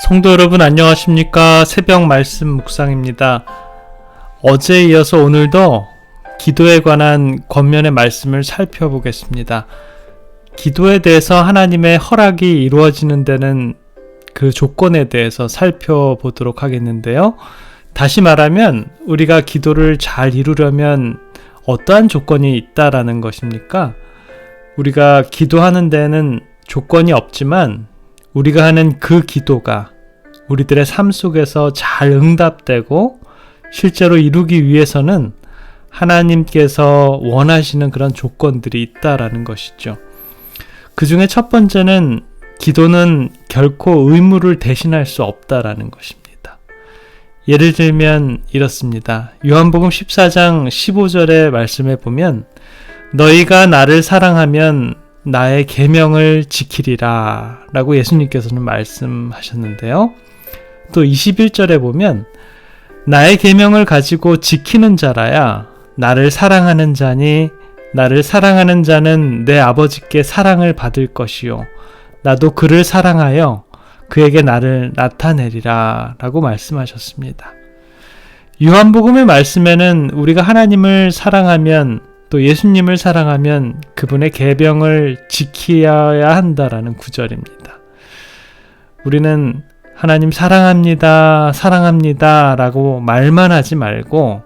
성도 여러분 안녕하십니까? 새벽 말씀 묵상입니다. 어제에 이어서 오늘도 기도에 관한 권면의 말씀을 살펴보겠습니다. 기도에 대해서 하나님의 허락이 이루어지는 데는 그 조건에 대해서 살펴보도록 하겠는데요. 다시 말하면 우리가 기도를 잘 이루려면 어떠한 조건이 있다라는 것입니까? 우리가 기도하는 데는 조건이 없지만 우리가 하는 그 기도가 우리들의 삶 속에서 잘 응답되고 실제로 이루기 위해서는 하나님께서 원하시는 그런 조건들이 있다라는 것이죠. 그 중에 첫 번째는 기도는 결코 의무를 대신할 수 없다라는 것입니다. 예를 들면 이렇습니다. 요한복음 14장 15절의 말씀에 보면 너희가 나를 사랑하면 나의 계명을 지키리라 라고 예수님께서는 말씀하셨는데요. 또 21절에 보면 나의 계명을 가지고 지키는 자라야 나를 사랑하는 자니 나를 사랑하는 자는 내 아버지께 사랑을 받을 것이요 나도 그를 사랑하여 그에게 나를 나타내리라 라고 말씀하셨습니다. 요한복음의 말씀에는 우리가 하나님을 사랑하면 또 예수님을 사랑하면 그분의 계명을 지켜야 한다라는 구절입니다. 우리는 하나님 사랑합니다, 사랑합니다 라고 말만 하지 말고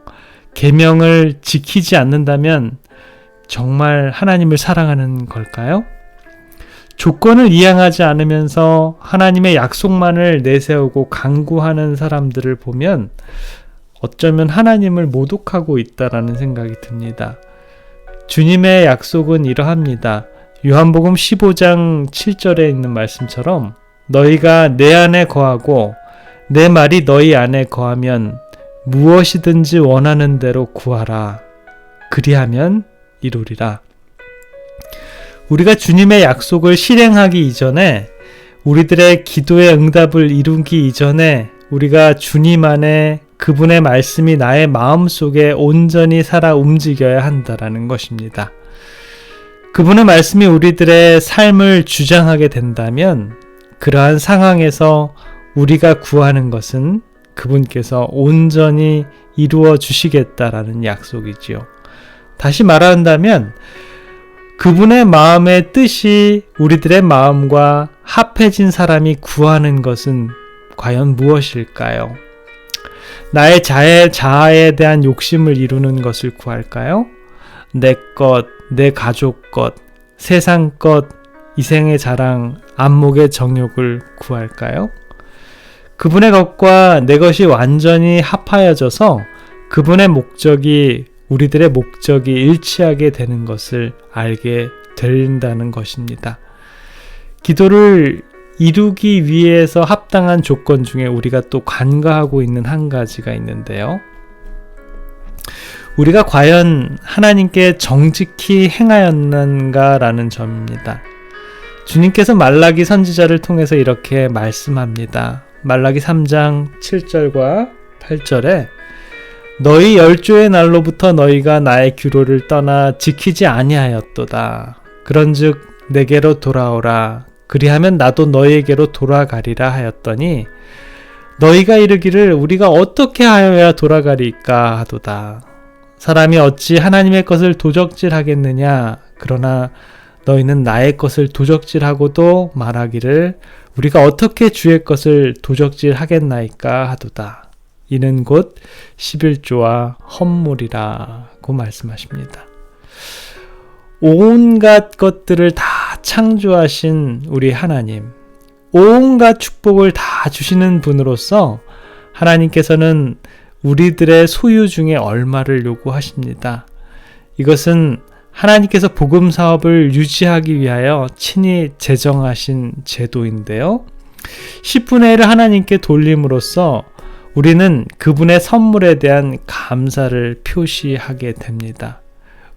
계명을 지키지 않는다면 정말 하나님을 사랑하는 걸까요? 조건을 이행하지 않으면서 하나님의 약속만을 내세우고 강구하는 사람들을 보면 어쩌면 하나님을 모독하고 있다라는 생각이 듭니다. 주님의 약속은 이러합니다. 요한복음 15장 7절에 있는 말씀처럼 너희가 내 안에 거하고 내 말이 너희 안에 거하면 무엇이든지 원하는 대로 구하라. 그리하면 이루리라. 우리가 주님의 약속을 실행하기 이전에 우리들의 기도의 응답을 이루기 이전에 우리가 주님 안에 그분의 말씀이 나의 마음속에 온전히 살아 움직여야 한다라는 것입니다. 그분의 말씀이 우리들의 삶을 주장하게 된다면 그러한 상황에서 우리가 구하는 것은 그분께서 온전히 이루어 주시겠다라는 약속이지요. 다시 말한다면 그분의 마음의 뜻이 우리들의 마음과 합해진 사람이 구하는 것은 과연 무엇일까요? 나의 자아에 대한 욕심을 이루는 것을 구할까요? 내 것, 내 가족 것, 세상 것, 이생의 자랑, 안목의 정욕을 구할까요? 그분의 것과 내 것이 완전히 합하여져서 그분의 목적이 우리들의 목적이 일치하게 되는 것을 알게 된다는 것입니다. 기도를 이루기 위해서 합당한 조건 중에 우리가 또 간과하고 있는 한 가지가 있는데요. 우리가 과연 하나님께 정직히 행하였는가라는 점입니다. 주님께서 말라기 선지자를 통해서 이렇게 말씀합니다. 말라기 3장 7절과 8절에 너희 열조의 날로부터 너희가 나의 규례를 떠나 지키지 아니하였도다. 그런즉 내게로 돌아오라. 그리하면 나도 너희에게로 돌아가리라 하였더니 너희가 이르기를 우리가 어떻게 하여야 돌아가리까 하도다. 사람이 어찌 하나님의 것을 도적질하겠느냐. 그러나 너희는 나의 것을 도적질하고도 말하기를 우리가 어떻게 주의 것을 도적질하겠나이까 하도다. 이는 곧 11조와 헌물이라고 말씀하십니다. 온갖 것들을 다 창조하신 우리 하나님, 온갖 축복을 다 주시는 분으로서 하나님께서는 우리들의 소유 중에 얼마를 요구하십니다. 이것은 하나님께서 복음 사업을 유지하기 위하여 친히 제정하신 제도인데요. 10분의 1을 하나님께 돌림으로써 우리는 그분의 선물에 대한 감사를 표시하게 됩니다.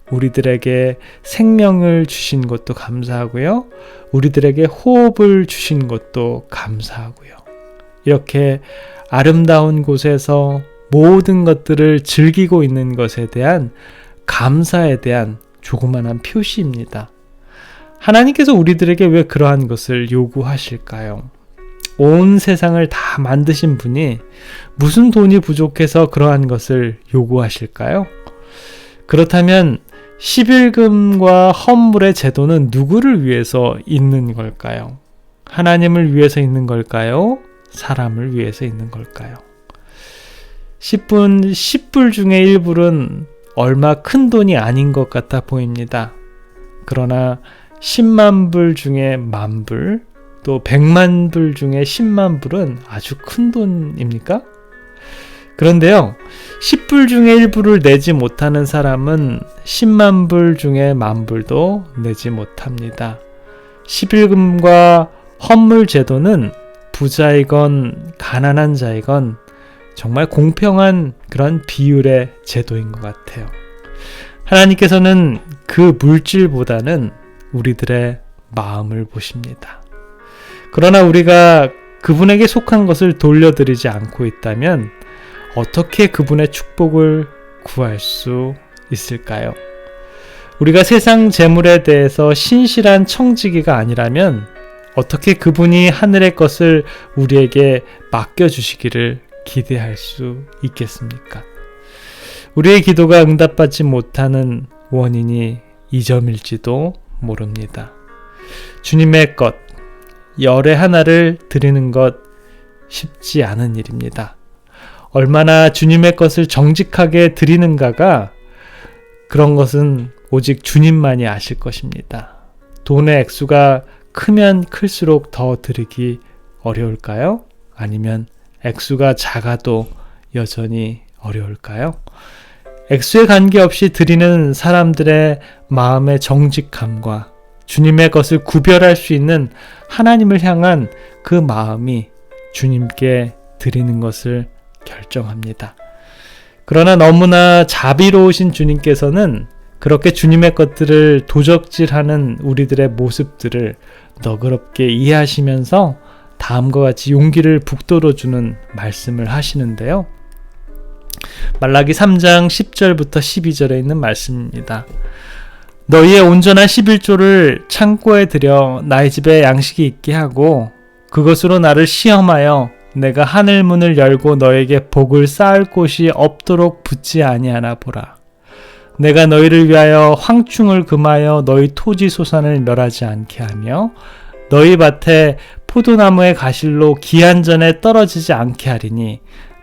우리들에게 생명을 주신 것도 감사하고요. 우리들에게 호흡을 주신 것도 감사하고요. 이렇게 아름다운 곳에서 모든 것들을 즐기고 있는 것에 대한 감사에 대한 조그만한 표시입니다. 하나님께서 우리들에게 왜 그러한 것을 요구하실까요? 온 세상을 다 만드신 분이 무슨 돈이 부족해서 그러한 것을 요구하실까요? 그렇다면 11금과 헌물의 제도는 누구를 위해서 있는 걸까요? 하나님을 위해서 있는 걸까요? 사람을 위해서 있는 걸까요? 10불 중에 1불은 얼마 큰 돈이 아닌 것 같아 보입니다. 그러나 10만 불 중에 10,000불, 또 100만 불 중에 10만 불은 아주 큰 돈입니까? 그런데요, 10불 중에 1불을 내지 못하는 사람은 10만 불 중에 10,000불도 내지 못합니다. 11금과 헌물 제도는 부자이건 가난한 자이건 정말 공평한 그런 비율의 제도인 것 같아요. 하나님께서는 그 물질보다는 우리들의 마음을 보십니다. 그러나 우리가 그분에게 속한 것을 돌려드리지 않고 있다면 어떻게 그분의 축복을 구할 수 있을까요? 우리가 세상 재물에 대해서 신실한 청지기가 아니라면 어떻게 그분이 하늘의 것을 우리에게 맡겨주시기를 기대할 수 있겠습니까? 우리의 기도가 응답받지 못하는 원인이 이 점일지도 모릅니다. 주님의 것, 열의 하나를 드리는 것 쉽지 않은 일입니다. 얼마나 주님의 것을 정직하게 드리는가가 그런 것은 오직 주님만이 아실 것입니다. 돈의 액수가 크면 클수록 더 드리기 어려울까요? 아니면 액수가 작아도 여전히 어려울까요? 액수에 관계없이 드리는 사람들의 마음의 정직함과 주님의 것을 구별할 수 있는 하나님을 향한 그 마음이 주님께 드리는 것을 결정합니다. 그러나 너무나 자비로우신 주님께서는 그렇게 주님의 것들을 도적질하는 우리들의 모습들을 너그럽게 이해하시면서 다음과 같이 용기를 북돋워주는 말씀을 하시는데요. 말라기 3장 10절부터 12절에 있는 말씀입니다. 너희의 온전한 11조를 창고에 들여 나의 집에 양식이 있게 하고 그것으로 나를 시험하여 내가 하늘 문을 열고 너에게 복을 쌓을 곳이 없도록 붙지 아니하나 보라. 내가 너희를 위하여 황충을 금하여 너희 토지 소산을 멸하지 않게 하며 너희 밭에 포도나무의 가실로 기한전에 떨어지지 않게 하리니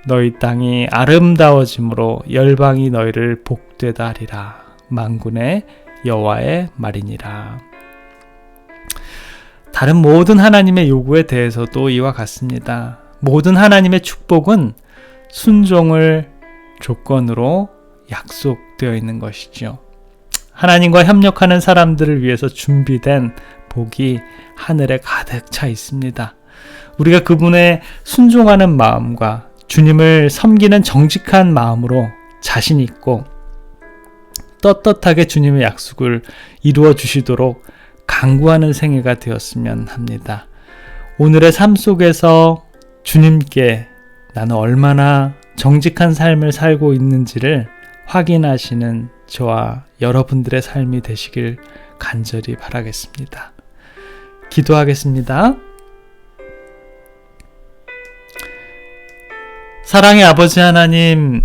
너희 땅이 아름다워짐으로 열방이 너희를 복되다 하리라. 만군의 여호와의 말이니라. 다른 모든 하나님의 요구에 대해서도 이와 같습니다. 모든 하나님의 축복은 순종을 조건으로 약속되어 있는 것이죠. 하나님과 협력하는 사람들을 위해서 준비된 복이 하늘에 가득 차 있습니다. 우리가 그분의 순종하는 마음과 주님을 섬기는 정직한 마음으로 자신 있고 떳떳하게 주님의 약속을 이루어 주시도록 간구하는 생애가 되었으면 합니다. 오늘의 삶 속에서 주님께 나는 얼마나 정직한 삶을 살고 있는지를 확인하시는 저와 여러분들의 삶이 되시길 간절히 바라겠습니다. 기도하겠습니다. 사랑의 아버지 하나님,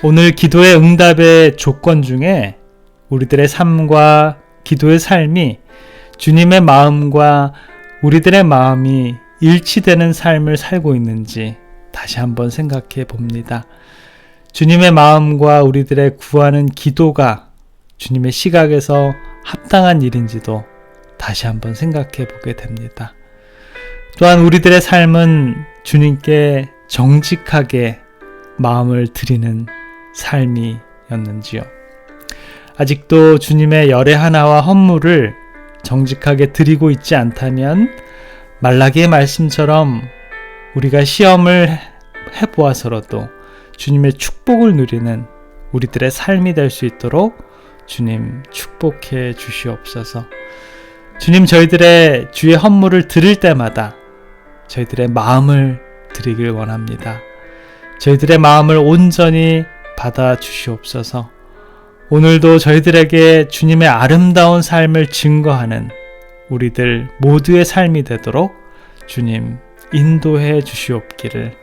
오늘 기도의 응답의 조건 중에 우리들의 삶과 기도의 삶이 주님의 마음과 우리들의 마음이 일치되는 삶을 살고 있는지 다시 한번 생각해 봅니다. 주님의 마음과 우리들의 구하는 기도가 주님의 시각에서 합당한 일인지도 다시 한번 생각해 보게 됩니다. 또한 우리들의 삶은 주님께 정직하게 마음을 드리는 삶이었는지요. 아직도 주님의 열의 하나와 헌물을 정직하게 드리고 있지 않다면 말라기의 말씀처럼 우리가 시험을 해보아서라도 주님의 축복을 누리는 우리들의 삶이 될 수 있도록 주님 축복해 주시옵소서. 주님, 저희들의 주의 헌물을 드릴 때마다 저희들의 마음을 드리길 원합니다. 저희들의 마음을 온전히 받아 주시옵소서. 오늘도 저희들에게 주님의 아름다운 삶을 증거하는 우리들 모두의 삶이 되도록 주님 인도해 주시옵기를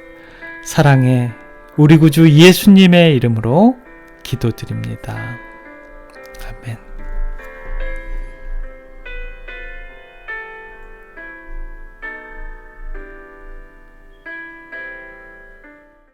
사랑해 우리 구주 예수님의 이름으로 기도드립니다.